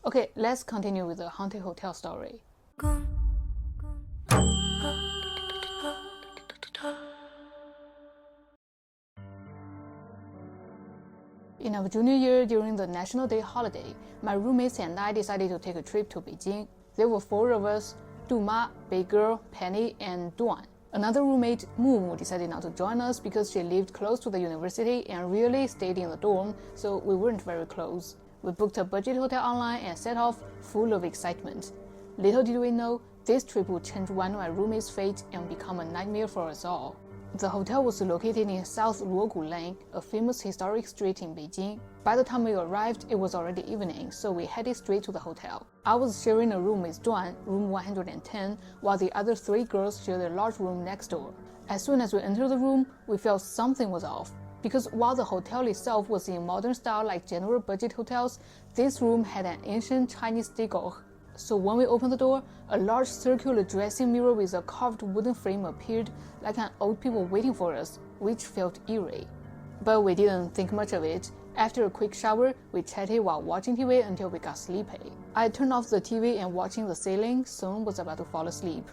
Okay, let's continue with the haunted hotel story. In our junior year, during the National Day holiday, my roommates and I decided to take a trip to Beijing. There were 4 of us: Duma, Big Girl, Penny, and Duan. Another roommate, Mumu, decided not to join us because she lived close to the university and really stayed in the dorm, so we weren't very close. We booked a budget hotel online and set off, full of excitement. Little did we know, this trip would change one of my roommates' fate and become a nightmare for us all. The hotel was located in South Luogu Lane, a famous historic street in Beijing. By the time we arrived, it was already evening, so we headed straight to the hotel. I was sharing a room with Duan, room 110, while the other 3 girls shared a large room next door. As soon as we entered the room, we felt something was off. Because while the hotel itself was in modern style like general budget hotels, this room had an ancient Chinese decor. So when we opened the door, a large circular dressing mirror with a carved wooden frame appeared, like an old people waiting for us, which felt eerie. But we didn't think much of it. After a quick shower, we chatted while watching TV until we got sleepy. I turned off the TV and watching the ceiling, soon was about to fall asleep.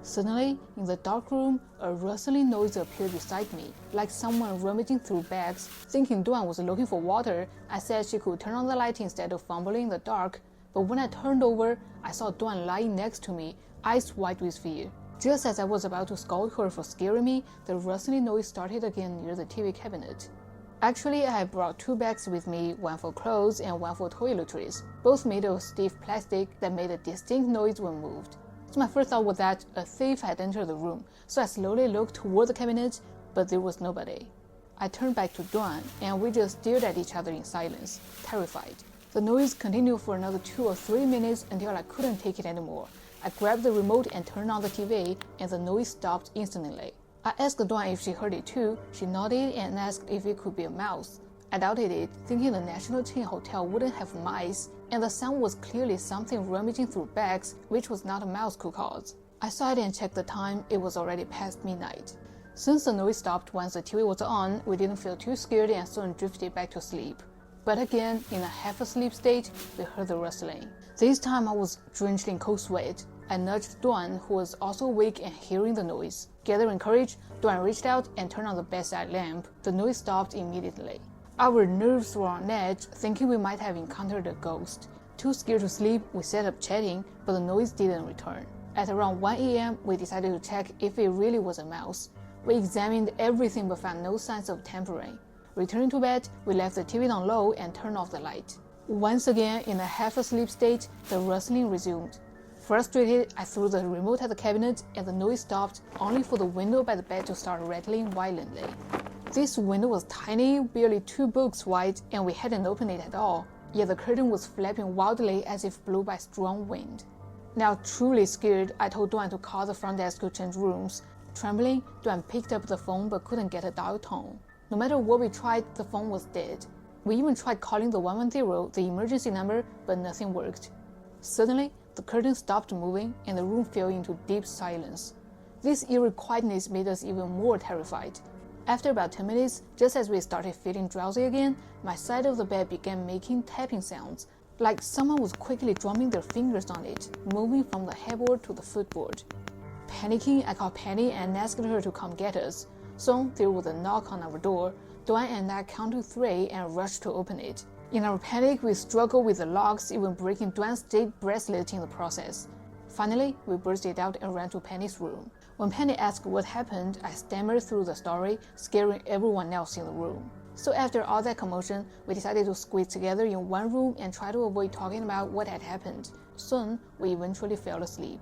Suddenly, in the dark room, a rustling noise appeared beside me, like someone rummaging through bags. Thinking Duan was looking for water, I said she could turn on the light instead of fumbling in the dark. But when I turned over, I saw Duan lying next to me, eyes wide with fear. Just as I was about to scold her for scaring me, the rustling noise started again near the TV cabinet. Actually, I had brought 2 bags with me, one for clothes and one for toiletries, both made of stiff plastic that made a distinct noise when moved. So my first thought was that a thief had entered the room, so I slowly looked toward the cabinet, but there was nobody. I turned back to Duan, and we just stared at each other in silence, terrified. The noise continued for another 2 or 3 minutes until I couldn't take it anymore. I grabbed the remote and turned on the TV, and the noise stopped instantly. I asked Duan if she heard it too. She nodded and asked if it could be a mouse. I doubted it, thinking the national chain hotel wouldn't have mice, and the sound was clearly something rummaging through bags, which was not a mouse could cause. I sighed and checked the time. It was already past midnight. Since the noise stopped once the TV was on, we didn't feel too scared and soon drifted back to sleep. But again, in a half-asleep state, we heard the rustling. This time I was drenched in cold sweat. I nudged Duan, who was also awake and hearing the noise. Gathering courage, Duan reached out and turned on the bedside lamp. The noise stopped immediately. Our nerves were on edge, thinking we might have encountered a ghost. Too scared to sleep, we sat up chatting, but the noise didn't return. At around 1 a.m., we decided to check if it really was a mouse. We examined everything but found no signs of tampering. Returning to bed, we left the TV on low and turned off the light. Once again, in a half-asleep state, the rustling resumed. Frustrated, I threw the remote at the cabinet and the noise stopped, only for the window by the bed to start rattling violently. This window was tiny, barely 2 books wide, and we hadn't opened it at all, yet the curtain was flapping wildly as if blew by strong wind. Now truly scared, I told Duan to call the front desk to change rooms. Trembling, Duan picked up the phone but couldn't get a dial tone. No matter what we tried, the phone was dead. We even tried calling the 110, the emergency number, but nothing worked. Suddenly, the curtain stopped moving and the room fell into deep silence. This eerie quietness made us even more terrified. After about 10 minutes, just as we started feeling drowsy again, my side of the bed began making tapping sounds, like someone was quickly drumming their fingers on it, moving from the headboard to the footboard. Panicking, I called Penny and asked her to come get us. Soon, there was a knock on our door. Duan and I counted 3 and rushed to open it. In our panic, we struggled with the locks, even breaking Duan's jade bracelet in the process. Finally, we burst it out and ran to Penny's room. When Penny asked what happened, I stammered through the story, scaring everyone else in the room. So after all that commotion, we decided to squeeze together in one room and try to avoid talking about what had happened. Soon, we eventually fell asleep.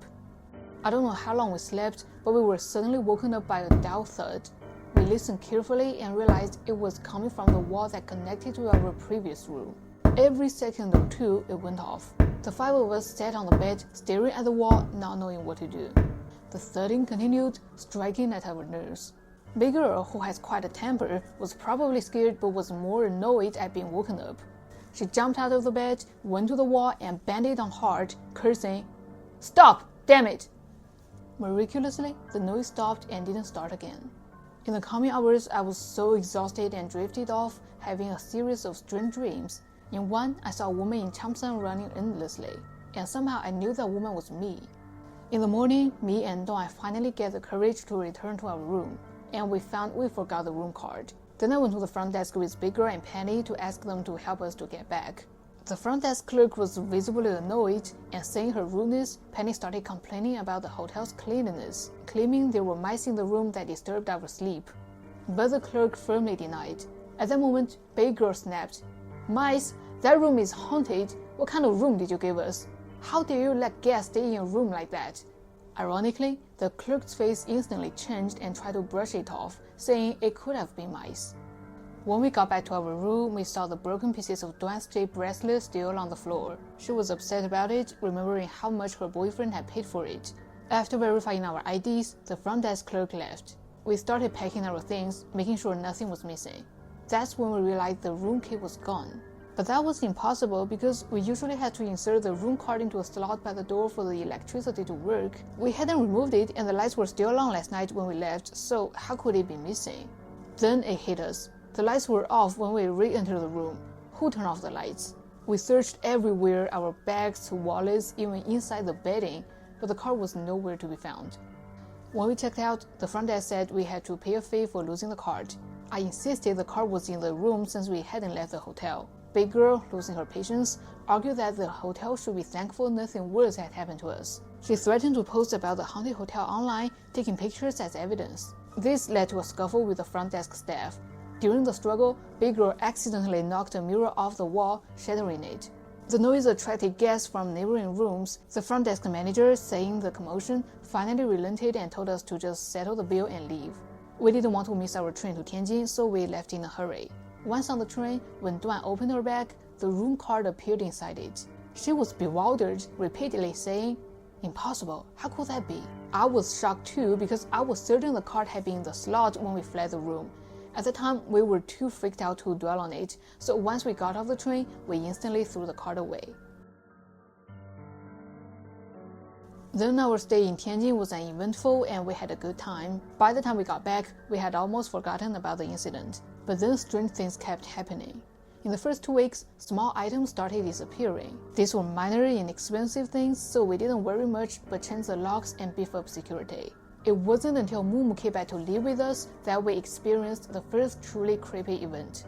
I don't know how long we slept, but we were suddenly woken up by a dull thud. We listened carefully and realized it was coming from the wall that connected to our previous room. Every second or 2, it went off. The 5 of us sat on the bed, staring at the wall, not knowing what to do. The thudding continued, striking at our nerves. Big Girl, who has quite a temper, was probably scared but was more annoyed at being woken up. She jumped out of the bed, went to the wall, and banged it on hard, cursing, "Stop! Damn it!" Miraculously, the noise stopped and didn't start again. In the coming hours, I was so exhausted and drifted off, having a series of strange dreams. In one, I saw a woman in Thompson running endlessly, and somehow I knew that woman was me. In the morning, me and Dawn finally get the courage to return to our room, and we found we forgot the room card. Then I went to the front desk with Big Girl and Penny to ask them to help us to get back. The front desk clerk was visibly annoyed, and seeing her rudeness, Penny started complaining about the hotel's cleanliness, claiming there were mice in the room that disturbed our sleep. But the clerk firmly denied. At that moment, Big Girl snapped, "Mice? That room is haunted. What kind of room did you give us? How dare you let guests stay in a room like that?" Ironically, the clerk's face instantly changed and tried to brush it off, saying it could have been mice. When we got back to our room, we saw the broken pieces of Dawn's jade bracelet still on the floor. She was upset about it, remembering how much her boyfriend had paid for it. After verifying our IDs, the front desk clerk left. We started packing our things, making sure nothing was missing. That's when we realized the room key was gone. But that was impossible because we usually had to insert the room card into a slot by the door for the electricity to work. We hadn't removed it and the lights were still on last night when we left, so how could it be missing? Then it hit us. The lights were off when we re-entered the room. Who turned off the lights? We searched everywhere, our bags, wallets, even inside the bedding, but the card was nowhere to be found. When we checked out, the front desk said we had to pay a fee for losing the card. I insisted the card was in the room since we hadn't left the hotel. Big Girl, losing her patience, argued that the hotel should be thankful nothing worse had happened to us. She threatened to post about the haunted hotel online, taking pictures as evidence. This led to a scuffle with the front desk staff. During the struggle, Big Girl accidentally knocked a mirror off the wall, shattering it. The noise attracted guests from neighboring rooms. The front desk manager, seeing the commotion, finally relented and told us to just settle the bill and leave. We didn't want to miss our train to Tianjin, so we left in a hurry. Once on the train, when Duan opened her bag, the room card appeared inside it. She was bewildered, repeatedly saying, "Impossible, how could that be?" I was shocked too because I was certain the card had been in the slot when we fled the room. At the time, we were too freaked out to dwell on it, so once we got off the train, we instantly threw the card away. Then our stay in Tianjin was uneventful and we had a good time. By the time we got back, we had almost forgotten about the incident. But then strange things kept happening. In the first 2 weeks, small items started disappearing. These were minor, inexpensive things, so we didn't worry much but changed the locks and beefed up security. It wasn't until Mumu came back to live with us that we experienced the first truly creepy event.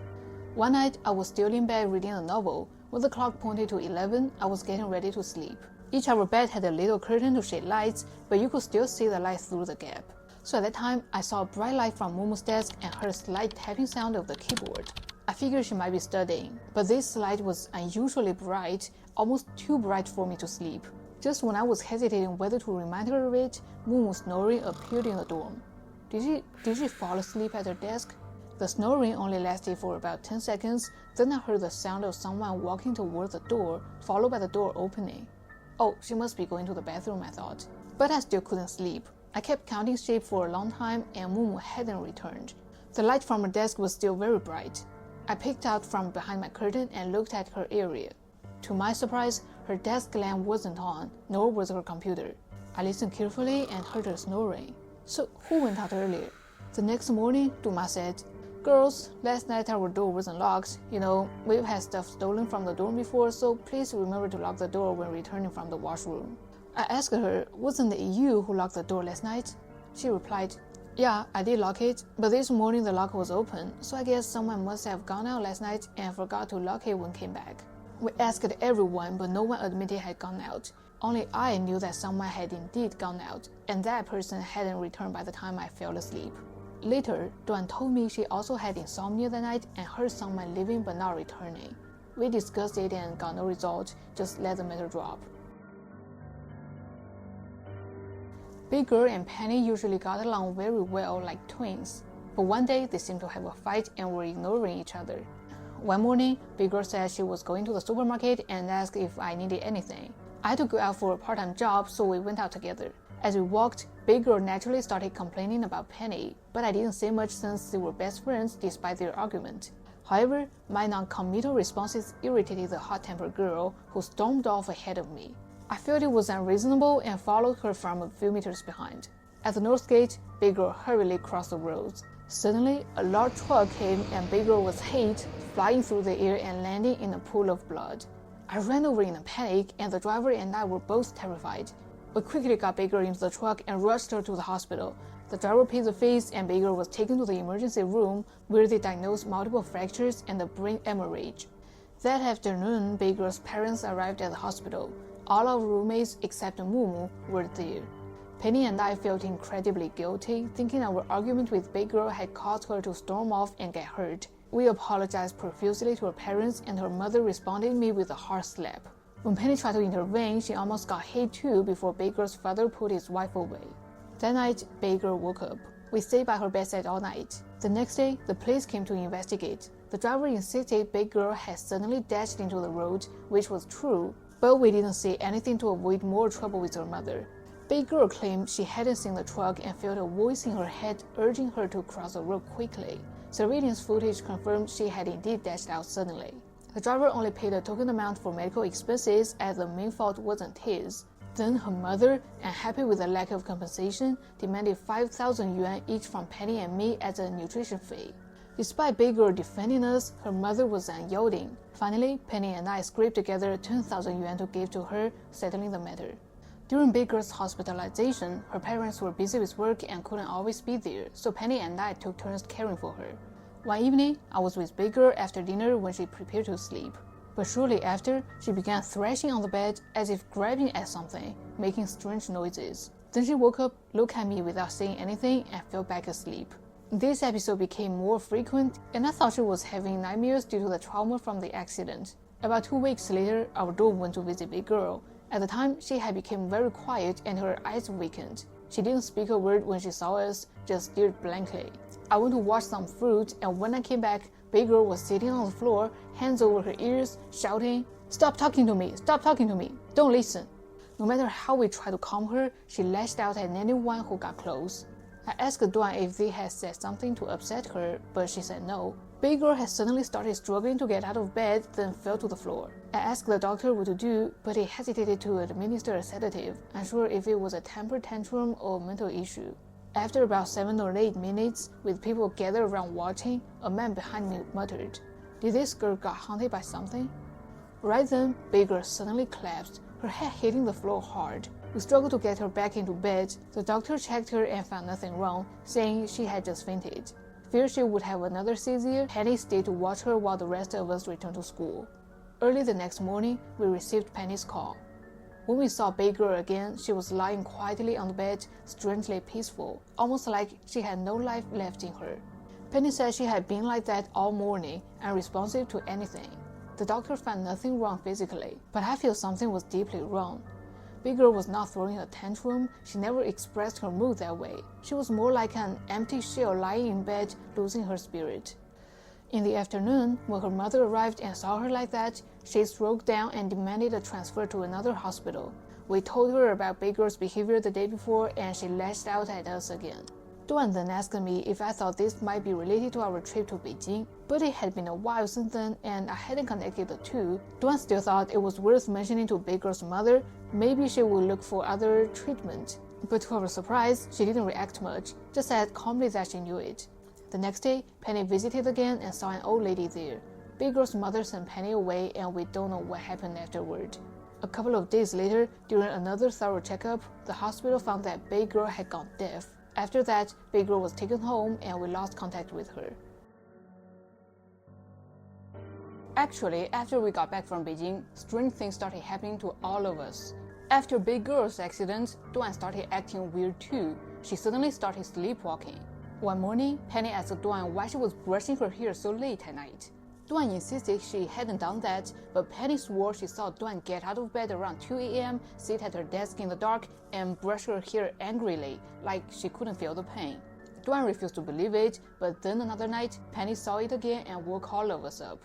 One night, I was still in bed reading a novel. When the clock pointed to 11, I was getting ready to sleep. Each of our bed had a little curtain to shade lights, but you could still see the light through the gap. So at that time, I saw a bright light from Mumu's desk and heard a slight tapping sound of the keyboard. I figured she might be studying, but this light was unusually bright, almost too bright for me to sleep. Just when I was hesitating whether to remind her of it, Mumu snoring appeared in the dorm. Did she fall asleep at her desk? The snoring only lasted for about 10 seconds, then I heard the sound of someone walking toward the door, followed by the door opening. Oh, she must be going to the bathroom, I thought. But I still couldn't sleep. I kept counting sheep for a long time and Mumu hadn't returned. The light from her desk was still very bright. I peeked out from behind my curtain and looked at her area. To my surprise, her desk lamp wasn't on, nor was her computer. I listened carefully and heard her snoring. So who went out earlier? The next morning, Duma said, "Girls, last night our door wasn't locked. We've had stuff stolen from the dorm before, so please remember to lock the door when returning from the washroom." I asked her, "Wasn't it you who locked the door last night?" She replied, "Yeah, I did lock it, but this morning the lock was open, so I guess someone must have gone out last night and forgot to lock it when came back." We asked everyone, but no one admitted had gone out. Only I knew that someone had indeed gone out, and that person hadn't returned by the time I fell asleep. Later, Duan told me she also had insomnia that night and heard someone leaving but not returning. We discussed it and got no result, just let the matter drop. Big Girl and Penny usually got along very well like twins, but one day they seemed to have a fight and were ignoring each other. One morning, Big Girl said she was going to the supermarket and asked if I needed anything. I had to go out for a part-time job, so we went out together. As we walked, Big Girl naturally started complaining about Penny, but I didn't say much since they were best friends despite their argument. However, my non-committal responses irritated the hot-tempered girl, who stormed off ahead of me. I felt it was unreasonable and followed her from a few meters behind. At the north gate, Big Girl hurriedly crossed the road. Suddenly, a large truck came and Big Girl was hit, flying through the air and landing in a pool of blood. I ran over in a panic, and the driver and I were both terrified. We quickly got Big Girl into the truck and rushed her to the hospital. The driver paid the fees and Big Girl was taken to the emergency room where they diagnosed multiple fractures and a brain hemorrhage. That afternoon, Big Girl's parents arrived at the hospital. All our roommates except Mumu were there. Penny and I felt incredibly guilty, thinking our argument with Big Girl had caused her to storm off and get hurt. We apologized profusely to her parents, and her mother responded me with a hard slap. When Penny tried to intervene, she almost got hit too before Big Girl's father put his wife away. That night, Big Girl woke up. We stayed by her bedside all night. The next day, the police came to investigate. The driver insisted Big Girl had suddenly dashed into the road, which was true, but we didn't see anything to avoid more trouble with her mother. Big Girl claimed she hadn't seen the truck and felt a voice in her head urging her to cross the road quickly. Surveillance footage confirmed she had indeed dashed out suddenly. The driver only paid a token amount for medical expenses as the main fault wasn't his. Then her mother, unhappy with the lack of compensation, demanded 5,000 yuan each from Penny and me as a nutrition fee. Despite Big Girl defending us, her mother was unyielding. Finally, Penny and I scraped together 10,000 yuan to give to her, settling the matter. During Big Girl's hospitalization, her parents were busy with work and couldn't always be there, so Penny and I took turns caring for her. One evening, I was with Big Girl after dinner when she prepared to sleep. But shortly after, she began thrashing on the bed as if grabbing at something, making strange noises. Then she woke up, looked at me without saying anything, and fell back asleep. This episode became more frequent, and I thought she was having nightmares due to the trauma from the accident. About 2 weeks later, our dog went to visit Big Girl. At the time, she had become very quiet and her eyes weakened. She didn't speak a word when she saw us, just stared blankly. I went to wash some fruit, and when I came back, Big Girl was sitting on the floor, hands over her ears, shouting, "Stop talking to me! Stop talking to me! Don't listen!" No matter how we tried to calm her, she lashed out at anyone who got close. I asked Duan if they had said something to upset her, but she said no. Big Girl had suddenly started struggling to get out of bed, then fell to the floor. I asked the doctor what to do, but he hesitated to administer a sedative, unsure if it was a temper tantrum or mental issue. After about 7 or 8 minutes, with people gathered around watching, a man behind me muttered, "Did this girl get haunted by something?" Right then, Big Girl suddenly collapsed, her head hitting the floor hard. We struggled to get her back into bed. The doctor checked her and found nothing wrong, saying she had just fainted. Feared she would have another seizure, Penny stayed to watch her while the rest of us returned to school. Early the next morning, we received Penny's call. When we saw Big Girl again, she was lying quietly on the bed, strangely peaceful, almost like she had no life left in her. Penny said she had been like that all morning, unresponsive to anything. The doctor found nothing wrong physically, but I feel something was deeply wrong. Big Girl was not throwing a tantrum, she never expressed her mood that way. She was more like an empty shell lying in bed, losing her spirit. In the afternoon, when her mother arrived and saw her like that, she broke down and demanded a transfer to another hospital. We told her about Big Girl's behavior the day before, and she lashed out at us again. Duan then asked me if I thought this might be related to our trip to Beijing, but it had been a while since then and I hadn't connected the two. Duan still thought it was worth mentioning to Big Girl's mother, maybe she would look for other treatment. But to our surprise, she didn't react much, just said calmly that she knew it. The next day, Penny visited again and saw an old lady there. Big Girl's mother sent Penny away and we don't know what happened afterward. A couple of days later, during another thorough checkup, the hospital found that Big Girl had gone deaf. After that, Big Girl was taken home and we lost contact with her. Actually, after we got back from Beijing, strange things started happening to all of us. After Big Girl's accident, Duan started acting weird too. She suddenly started sleepwalking. One morning, Penny asked Duan why she was brushing her hair so late at night. Duan insisted she hadn't done that, but Penny swore she saw Duan get out of bed around 2 a.m., sit at her desk in the dark, and brush her hair angrily, like she couldn't feel the pain. Duan refused to believe it, but then another night, Penny saw it again and woke all of us up.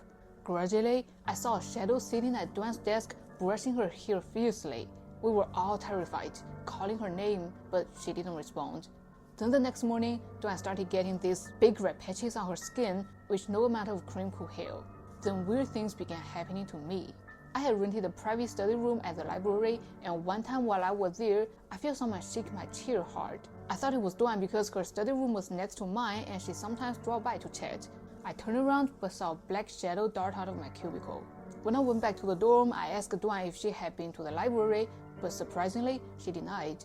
Gradually, I saw a shadow sitting at Duan's desk, brushing her hair fiercely. We were all terrified, calling her name, but she didn't respond. Then the next morning, Duan started getting these big red patches on her skin, which no amount of cream could heal. Then weird things began happening to me. I had rented a private study room at the library, and one time while I was there, I felt someone shake my chair hard. I thought it was Duan because her study room was next to mine and she sometimes dropped by to chat. I turned around but saw a black shadow dart out of my cubicle. When I went back to the dorm, I asked Duan if she had been to the library, but surprisingly, she denied.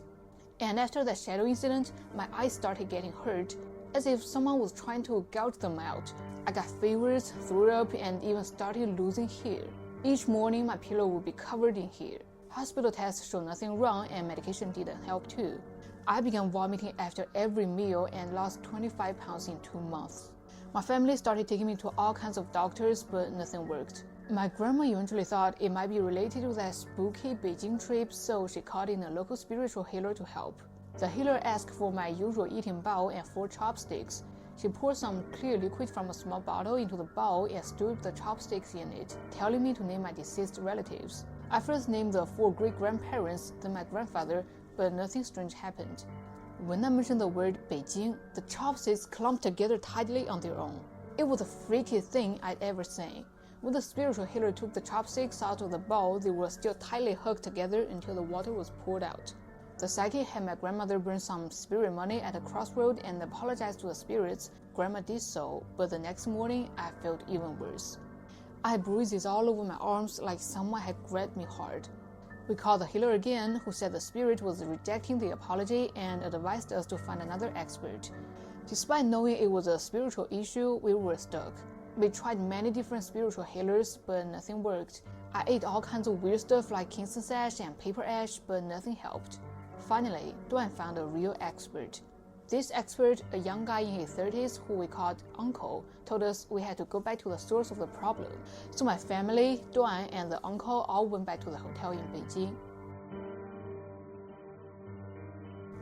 And after that shadow incident, my eyes started getting hurt, as if someone was trying to gouge them out. I got fevers, threw up, and even started losing hair. Each morning, my pillow would be covered in hair. Hospital tests showed nothing wrong, and medication didn't help too. I began vomiting after every meal and lost 25 pounds in 2 months. My family started taking me to all kinds of doctors, but nothing worked. My grandma eventually thought it might be related to that spooky Beijing trip, so she called in a local spiritual healer to help. The healer asked for my usual eating bowl and 4 chopsticks. She poured some clear liquid from a small bottle into the bowl and stood the chopsticks in it, telling me to name my deceased relatives. I first named the 4 great-grandparents, then my grandfather, but nothing strange happened. When I mentioned the word Beijing, the chopsticks clumped together tightly on their own. It was the freakiest thing I'd ever seen. When the spiritual healer took the chopsticks out of the bowl, they were still tightly hooked together until the water was poured out. The psychic had my grandmother burn some spirit money at a crossroad and apologize to the spirits. Grandma did so, but the next morning I felt even worse. I had bruises all over my arms like someone had grabbed me hard. We called the healer again, who said the spirit was rejecting the apology and advised us to find another expert. Despite knowing it was a spiritual issue, we were stuck. We tried many different spiritual healers, but nothing worked. I ate all kinds of weird stuff like incense ash and paper ash, but nothing helped. Finally, Duan found a real expert. This expert, a young guy in his 30s who we called Uncle, told us we had to go back to the source of the problem. So my family, Duan, and the uncle all went back to the hotel in Beijing.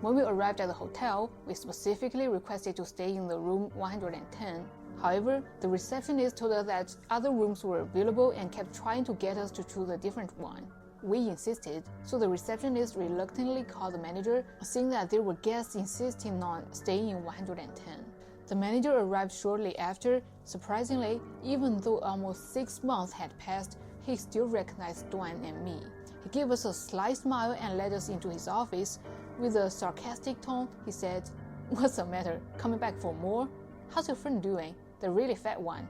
When we arrived at the hotel, we specifically requested to stay in the room 110. However, the receptionist told us that other rooms were available and kept trying to get us to choose a different one. We insisted, so the receptionist reluctantly called the manager, saying that there were guests insisting on staying in 110. The manager arrived shortly after. Surprisingly, even though almost 6 months had passed, he still recognized Duan and me. He gave us a sly smile and led us into his office. With a sarcastic tone, he said, "What's the matter? Coming back for more? How's your friend doing? The really fat one?"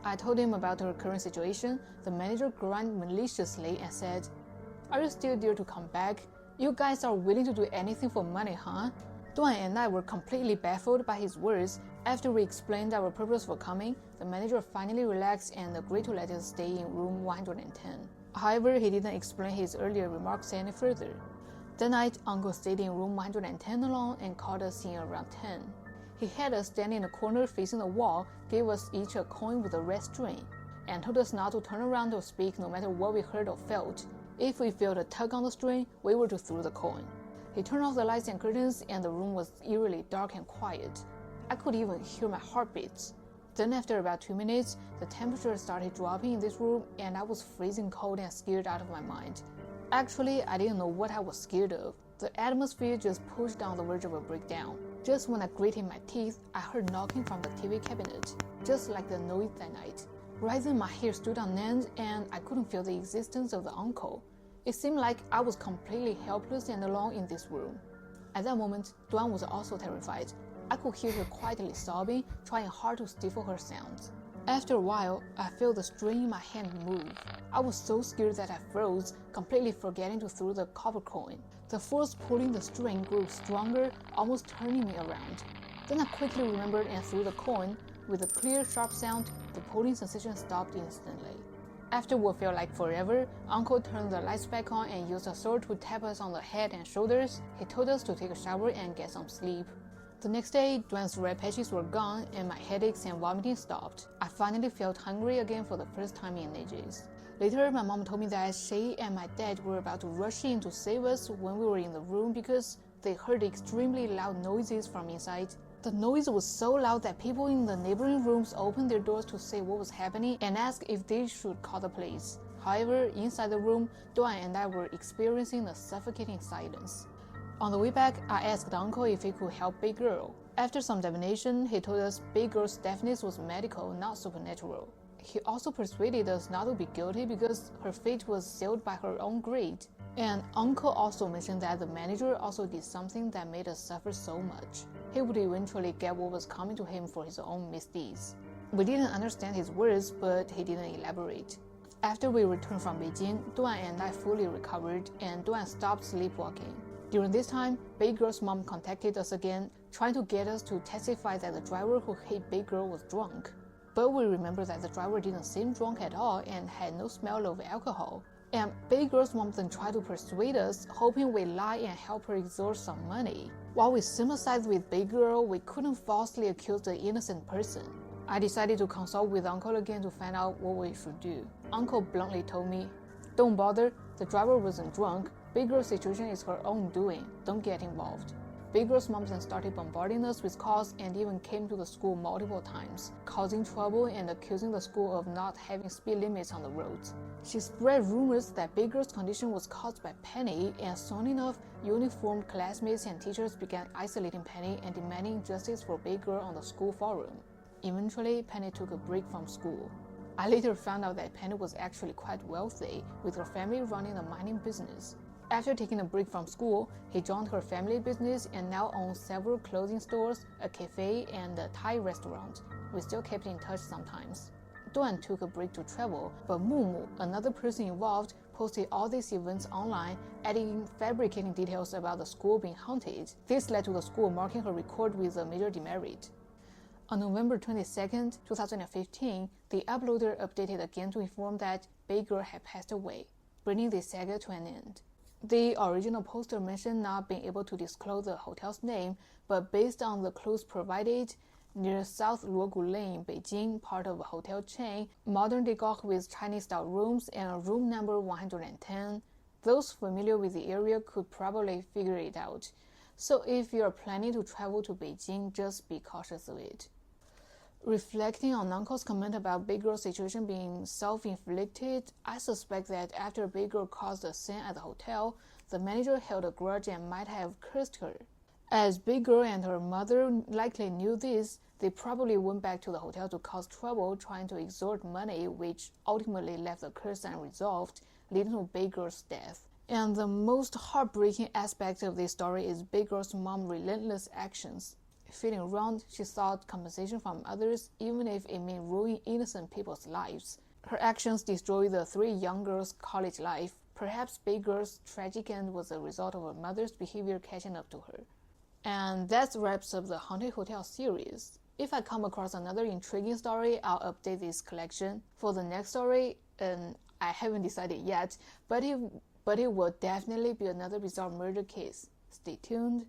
I told him about her current situation. The manager grinned maliciously and said, "Are you still due to come back? You guys are willing to do anything for money, huh?" Duan and I were completely baffled by his words. After we explained our purpose for coming, the manager finally relaxed and agreed to let us stay in room 110. However, he didn't explain his earlier remarks any further. That night, Uncle stayed in room 110 alone and called us in around 10. He had us stand in a corner facing the wall, gave us each a coin with a red string, and told us not to turn around or speak no matter what we heard or felt. If we felt a tug on the string, we were to throw the coin. He turned off the lights and curtains, and the room was eerily dark and quiet. I could even hear my heartbeats. Then after about 2 minutes, the temperature started dropping in this room, and I was freezing cold and scared out of my mind. Actually, I didn't know what I was scared of. The atmosphere just pushed on the verge of a breakdown. Just when I gritted my teeth, I heard knocking from the TV cabinet, just like the noise that night. Right then, my hair stood on end, and I couldn't feel the existence of the uncle. It seemed like I was completely helpless and alone in this room. At that moment, Duan was also terrified. I could hear her quietly sobbing, trying hard to stifle her sounds. After a while, I felt the string in my hand move. I was so scared that I froze, completely forgetting to throw the copper coin. The force pulling the string grew stronger, almost turning me around. Then I quickly remembered and threw the coin. With a clear, sharp sound, the pulling sensation stopped instantly. After what felt like forever, Uncle turned the lights back on and used a sword to tap us on the head and shoulders. He told us to take a shower and get some sleep. The next day, Duan's red patches were gone and my headaches and vomiting stopped. I finally felt hungry again for the first time in ages. Later, my mom told me that she and my dad were about to rush in to save us when we were in the room because they heard extremely loud noises from inside. The noise was so loud that people in the neighboring rooms opened their doors to see what was happening and asked if they should call the police. However, inside the room, Duan and I were experiencing a suffocating silence. On the way back, I asked Uncle if he could help Big Girl. After some divination, he told us Big Girl's deafness was medical, not supernatural. He also persuaded us not to be guilty because her fate was sealed by her own greed. And Uncle also mentioned that the manager also did something that made us suffer so much. He would eventually get what was coming to him for his own misdeeds. We didn't understand his words, but he didn't elaborate. After we returned from Beijing, Duan and I fully recovered, and Duan stopped sleepwalking. During this time, Big Girl's mom contacted us again, trying to get us to testify that the driver who hit Big Girl was drunk. But we remember that the driver didn't seem drunk at all and had no smell of alcohol. And Big Girl's mom then tried to persuade us, hoping we'd lie and help her extort some money. While we sympathized with Big Girl, we couldn't falsely accuse the innocent person. I decided to consult with Uncle again to find out what we should do. Uncle bluntly told me, "Don't bother, the driver wasn't drunk. Big Girl's situation is her own doing. Don't get involved." Big Girl's mom then started bombarding us with calls and even came to the school multiple times, causing trouble and accusing the school of not having speed limits on the roads. She spread rumors that Big Girl's condition was caused by Penny, and soon enough, uniformed classmates and teachers began isolating Penny and demanding justice for Big Girl on the school forum. Eventually, Penny took a break from school. I later found out that Penny was actually quite wealthy, with her family running a mining business. After taking a break from school, he joined her family business and now owns several clothing stores, a cafe, and a Thai restaurant. We still kept in touch sometimes. Duan took a break to travel, but Mumu, another person involved, posted all these events online, adding fabricating details about the school being haunted. This led to the school marking her record with a major demerit. On November 22, 2015, the uploader updated again to inform that Big Girl had passed away, bringing the saga to an end. The original poster mentioned not being able to disclose the hotel's name, but based on the clues provided, near South Luogu Lane, Beijing, part of a hotel chain, modern decor with Chinese-style rooms and a room number 110, those familiar with the area could probably figure it out. So if you're planning to travel to Beijing, just be cautious of it. Reflecting on Uncle's comment about Big Girl's situation being self-inflicted, I suspect that after Big Girl caused a scene at the hotel, the manager held a grudge and might have cursed her. As Big Girl and her mother likely knew this, they probably went back to the hotel to cause trouble trying to extort money, which ultimately left the curse unresolved, leading to Big Girl's death. And the most heartbreaking aspect of this story is Big Girl's mom's relentless actions. Feeling wronged, she sought compensation from others, even if it meant ruining innocent people's lives. Her actions destroyed the three young girls' college life. Perhaps Big Girl's tragic end was a result of her mother's behavior catching up to her. And that wraps up the Haunted Hotel series. If I come across another intriguing story, I'll update this collection. For the next story, I haven't decided yet, but it will definitely be another bizarre murder case. Stay tuned.